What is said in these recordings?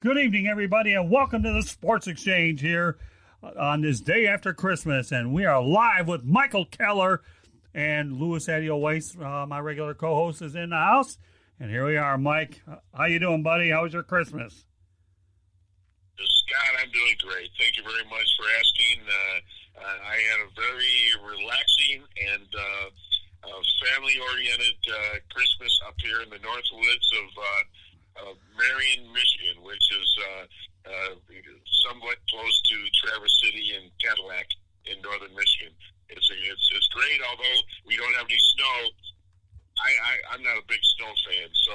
Good evening, everybody, and welcome to the Sports Exchange here on this day after Christmas. And we are live with Michael Keller and Louis Adio Weiss, my regular co-host, is in the house. And here we are, Mike. How you doing, buddy? How was your Christmas? Scott, I'm doing great. Thank you very much for asking. I had a very relaxing and family-oriented Christmas up here in the North Woods of Marion, Michigan, which is somewhat close to Traverse City and Cadillac in northern Michigan. It's great, although we don't have any snow. I'm not a big snow fan, so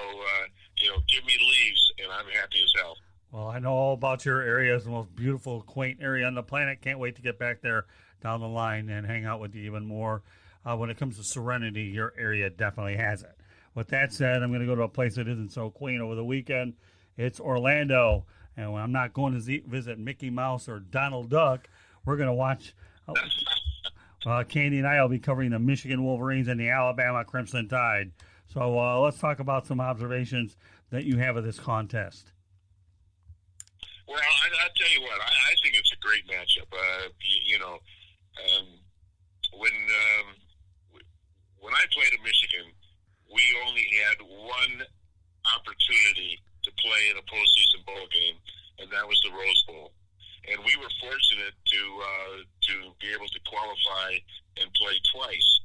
give me leaves, and I'm happy as hell. Well, I know all about your area. It's the most beautiful, quaint area on the planet. Can't wait to get back there down the line and hang out with you even more. When it comes to serenity, your area definitely has it. With that said, I'm going to go to a place that isn't so quaint over the weekend. It's Orlando. And I'm not going to visit Mickey Mouse or Donald Duck. We're going to watch. Candy and I will be covering the Michigan Wolverines and the Alabama Crimson Tide. So let's talk about some observations that you have of this contest. Well, I'll tell you what. I think it's a great matchup. When I played at Michigan, we only had one opportunity to play in a postseason bowl game, and that was the Rose Bowl. And we were fortunate to be able to qualify and play twice.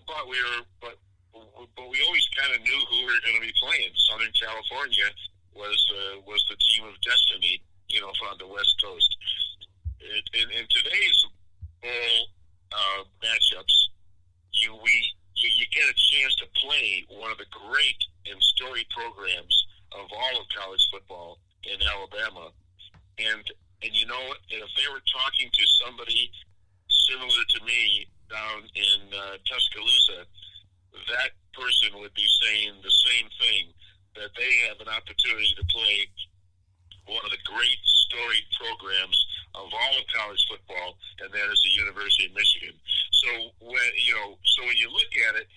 But we always kind of knew who we were going to be playing. Southern California was the team of destiny, on the West Coast. In today's bowl matchups, you get a chance to play one of the great and storied programs of all of college football in Alabama. And if they were talking to somebody similar to me down in Tuscaloosa, that person would be saying the same thing, that they have an opportunity to play one of the great storied programs of all of college football, and that is the University of Michigan. So when you look at it,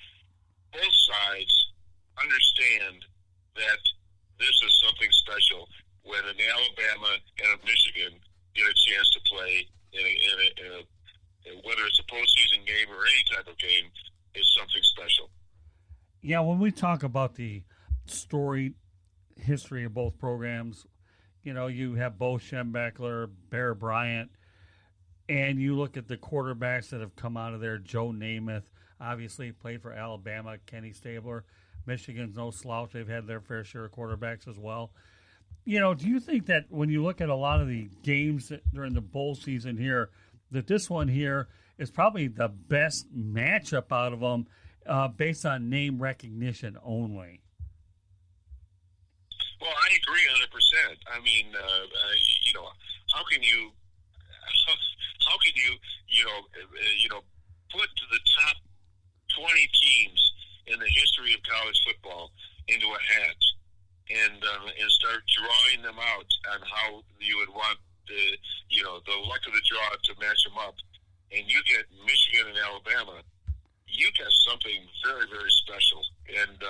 both sides understand that this is something special when an Alabama and a Michigan get a chance to play in whether it's a postseason game or any type of game, is something special. Yeah, when we talk about the storied history of both programs, you have Bo Schembechler, Bear Bryant, and you look at the quarterbacks that have come out of there. Joe Namath, obviously played for Alabama. Kenny Stabler, Michigan's no slouch. They've had their fair share of quarterbacks as well. Do you think that when you look at a lot of the games during the bowl season here, that this one here is probably the best matchup out of them based on name recognition only? Well, I agree 100%. I mean, how can you put the top 20 teams in the history of college football into a hat and start drawing them out on how you would want the luck of the draw to match them up, and you get Michigan and Alabama, you get something very, very special, and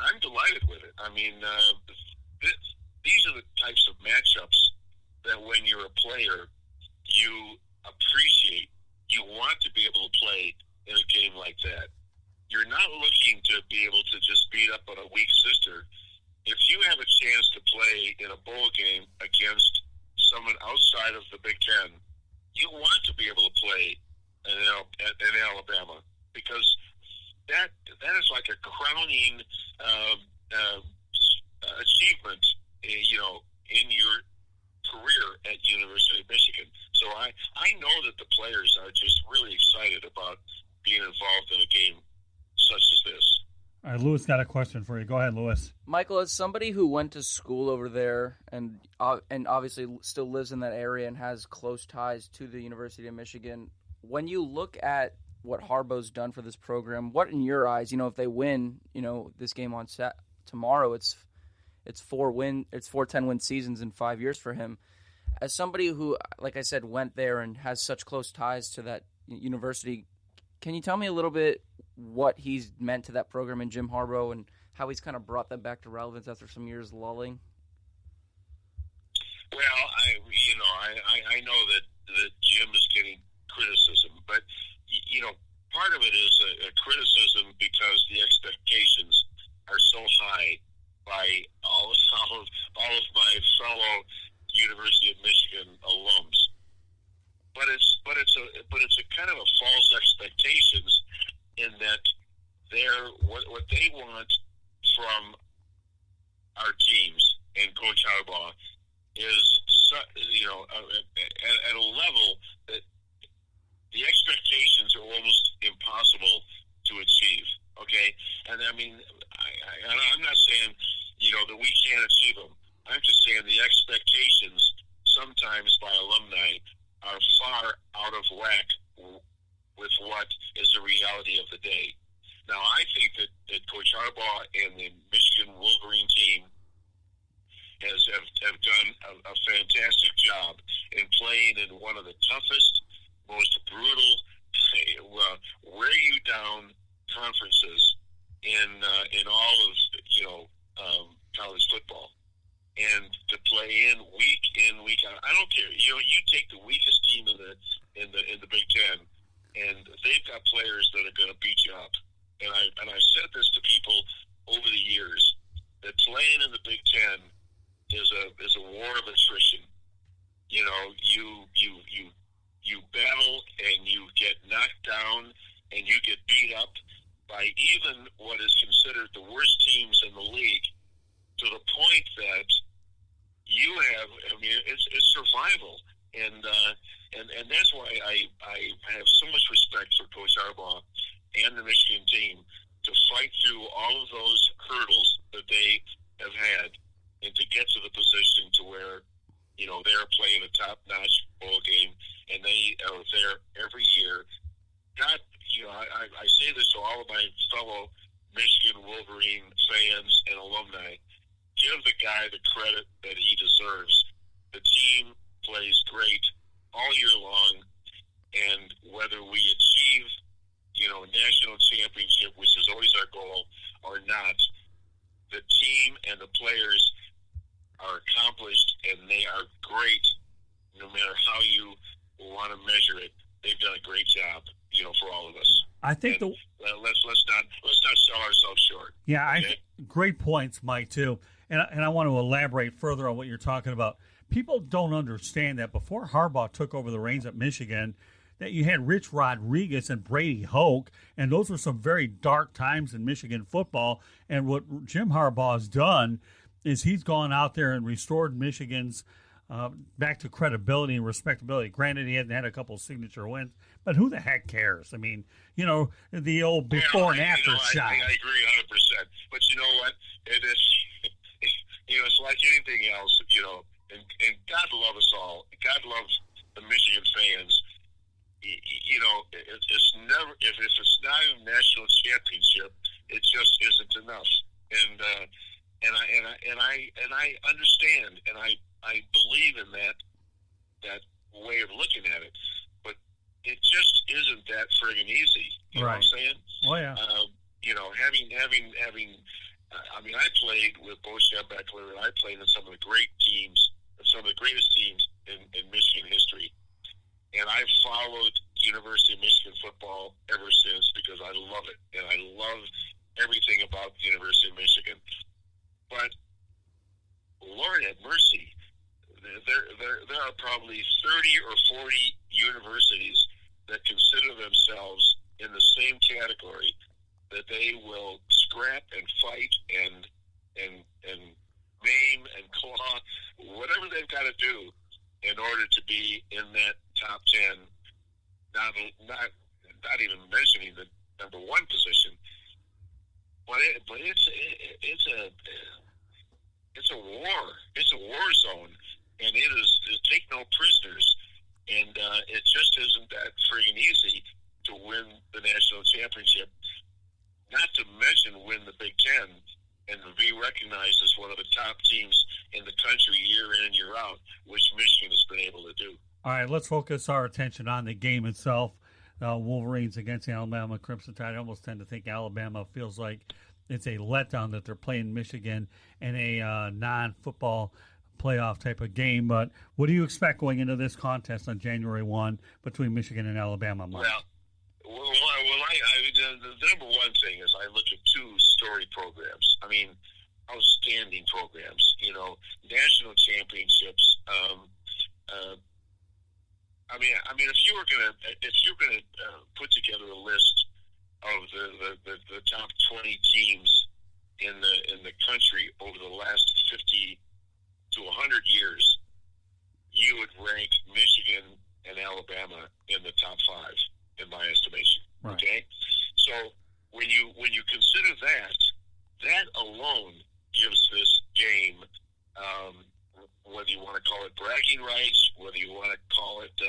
I'm delighted with it. I mean, these are the types of matchups that when you're a player, you appreciate. You want to be able to play in a game like that. You're not looking to be able to just beat up on a weak sister. If you have a chance to play in a bowl game against someone outside of the Big Ten, you want to be able to play in Alabama, because that is like a crowning achievement, in your career at University of Michigan. So I know that the players are just really excited about being involved in a game such as this. All right, Louis got a question for you. Go ahead, Louis. Michael, as somebody who went to school over there and obviously still lives in that area and has close ties to the University of Michigan, when you look at what Harbaugh's done for this program, what in your eyes, if they win, this game on tomorrow, it's 4 10-win seasons in 5 years for him. As somebody who, like I said, went there and has such close ties to that university, can you tell me a little bit what he's meant to that program and Jim Harbaugh and how he's kind of brought them back to relevance after some years lulling? fellow University of Michigan alums. But it's a kind of a false expectations in that what they want from our teams and Coach Harbaugh is, at a level that the expectations are almost impossible to achieve. Okay, and I mean, I'm not saying that we can't achieve them. I'm just saying the expectations sometimes by alumni are far out of whack with what is the reality of the day. Now, I think that Coach Harbaugh and the Michigan Wolverine team have done a fantastic job in playing in one of the toughest, most brutal, wear you down conferences in all of college football, and to play in week out. I don't care. You take the weakest team in the Big Ten, and they've got players that are going to beat you up. And I said this to people over the years that playing in the Big Ten is a war of attrition. You battle and you get knocked down and you get beat up by even what is considered the worst teams in the league, to the point that you have. I mean, it's survival, and that's why I have so much respect for Coach Harbaugh and the Michigan team to fight through all of those hurdles that they have had, and to get to the position to where they're playing a top-notch bowl game, and they are there every year. God, I say this to all of my fellow Michigan Wolverine fans and alumni: give the guy the credit that he deserves. The team plays great all year long, and whether we achieve, national championship, which is always our goal, or not, the team and the players are accomplished, and they are great. No matter how you want to measure it, they've done a great job, for all of us. I think let's not sell ourselves short. Yeah, okay? Great points, Mike, too. And I want to elaborate further on what you're talking about. People don't understand that before Harbaugh took over the reins at Michigan, that you had Rich Rodriguez and Brady Hoke, and those were some very dark times in Michigan football. And what Jim Harbaugh has done is he's gone out there and restored Michigan's back to credibility and respectability. Granted, he hasn't had a couple of signature wins, but who the heck cares? I mean, the old before and after shot. I agree 100%. But you know what? It is, it's like anything else, and God love us all. God loves the Michigan fans. It's never, if it's not a national championship, it just isn't enough. And I understand, and I believe in that way of looking at it, but it just isn't that friggin' easy. You know what I'm saying? Oh yeah. Having. I mean, I played with Bo Schembechler, and I played in some of the great teams, some of the greatest teams in Michigan history. And I've followed University of Michigan football ever since because I love it, and I love everything about the University of Michigan. But Lord have mercy, there are probably 30 or 40 universities that consider themselves in the same category, that they will scrap and fight and maim and claw, whatever they've got to do in order to be in that top 10, not even mentioning the number one position. But it's a war. It's a war zone, and it take no prisoners. And it just isn't that friggin' easy to win the national championship. Not to mention win the Big Ten and be recognized as one of the top teams in the country year in and year out, which Michigan has been able to do. All right, let's focus our attention on the game itself. Wolverines against the Alabama Crimson Tide. I almost tend to think Alabama feels like it's a letdown that they're playing Michigan in a non-football playoff type of game. But what do you expect going into this contest on January 1 between Michigan and Alabama, Mike? The number one thing is I look at two story programs. I mean, outstanding programs. National championships. If you were gonna put together a list of the top 20 teams in the country over the last 50 to 100 years, you would rank Michigan and Alabama in the top 5, in my estimation. Right. Okay, so when you consider that alone gives this game, whether you want to call it bragging rights, whether you want to call it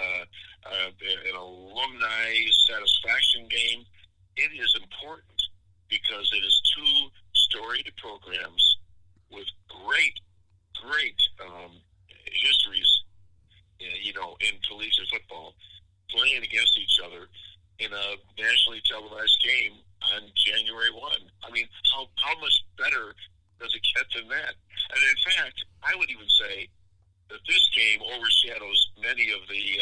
an alumni satisfaction game, it is important because it is two storied programs with great histories, in collegiate football, playing against each other in a nationally televised game on January 1. I mean, how much better does it get than that? And in fact, I would even say that this game overshadows many of the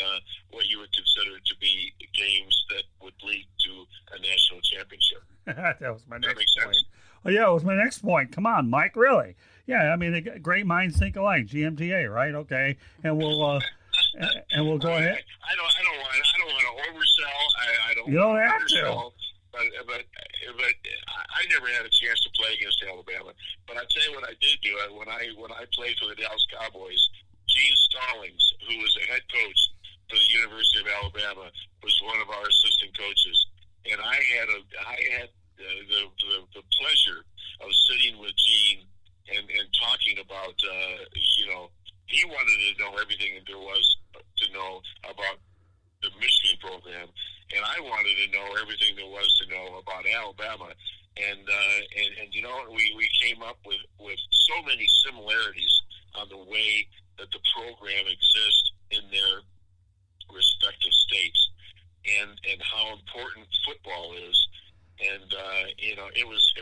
what you would consider to be games that would lead to a national championship. That was my next point. Sense? Oh, yeah, it was my next point. Come on, Mike, really? Yeah, I mean, great minds think alike. GMTA, right? Okay, and we'll go ahead. I don't want to oversell. I don't. You don't have undersell, to. But I never had a chance to play against Alabama. But I tell you what I did do. When I played for the Dallas Cowboys, Gene Stallings, who was the head coach for the University of Alabama, was one of our assistant coaches, and I had the pleasure of sitting with Gene and talking about he wanted to know everything that there was to know about the Michigan program, and I wanted to know everything there was to know about Alabama, and we came up with so many similarities on the way that the program exists in their respective states, and how important football is, and it was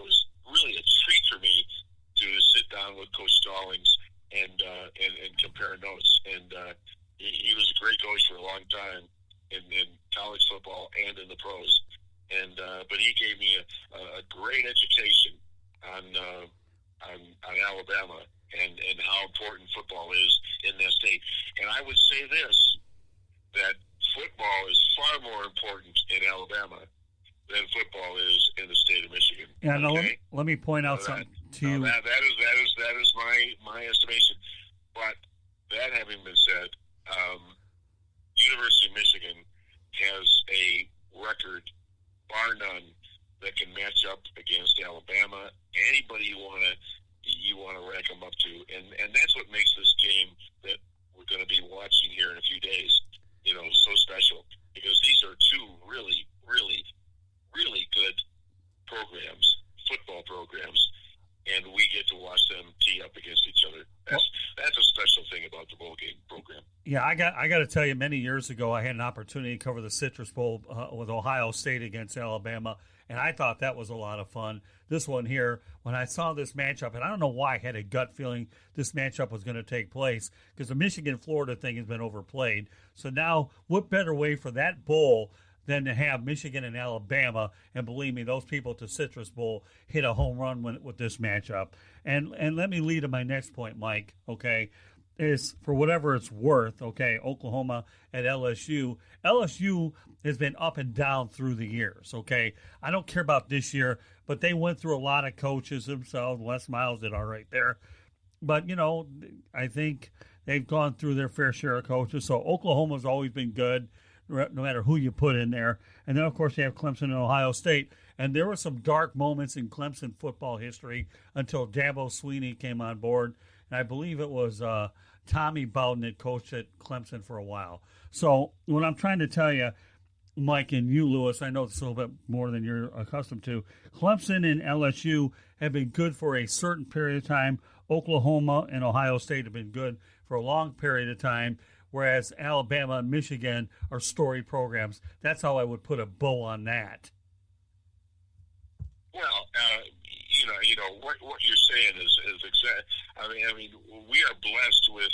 really a treat for me to sit down with Coach Stallings and compare notes, and he was a great coach for a long time in college football and in the pros, and but he gave me a great education on Alabama and how important football is in that state. And I would say this, that football is far more important in Alabama than football is in the state of Michigan. Yeah, no, okay? let me point out something to you. That is my estimation. But that having been said, University of Michigan has a record, bar none, that can match up against Alabama. Anybody you want to rank them up to, and that's what makes this game that we're going to be watching here in a few days, so special, because these are two really, really, really good programs, football programs, and we get to watch them tee up against each other. That's a special thing about the bowl game program. Yeah, I got to tell you, many years ago, I had an opportunity to cover the Citrus Bowl with Ohio State against Alabama, and I thought that was a lot of fun. This one here, when I saw this matchup, and I don't know why I had a gut feeling this matchup was going to take place, because the Michigan-Florida thing has been overplayed. So now, what better way for that bowl than to have Michigan and Alabama, and believe me, those people at the Citrus Bowl hit a home run with this matchup. And let me lead to my next point, Mike, okay, is for whatever it's worth, okay, Oklahoma at LSU. LSU has been up and down through the years, okay? I don't care about this year, but they went through a lot of coaches themselves. Les Miles did all right there. But, I think they've gone through their fair share of coaches. So Oklahoma's always been good, no matter who you put in there. And then, of course, you have Clemson and Ohio State. And there were some dark moments in Clemson football history until Dabo Swinney came on board. And I believe it was Tommy Bowden that coached at Clemson for a while. So what I'm trying to tell you, Mike, and you, Lewis, I know it's a little bit more than you're accustomed to. Clemson and LSU have been good for a certain period of time. Oklahoma and Ohio State have been good for a long period of time, whereas Alabama and Michigan are storied programs. That's how I would put a bow on that. Well, what you're saying is exact. I mean, we are blessed with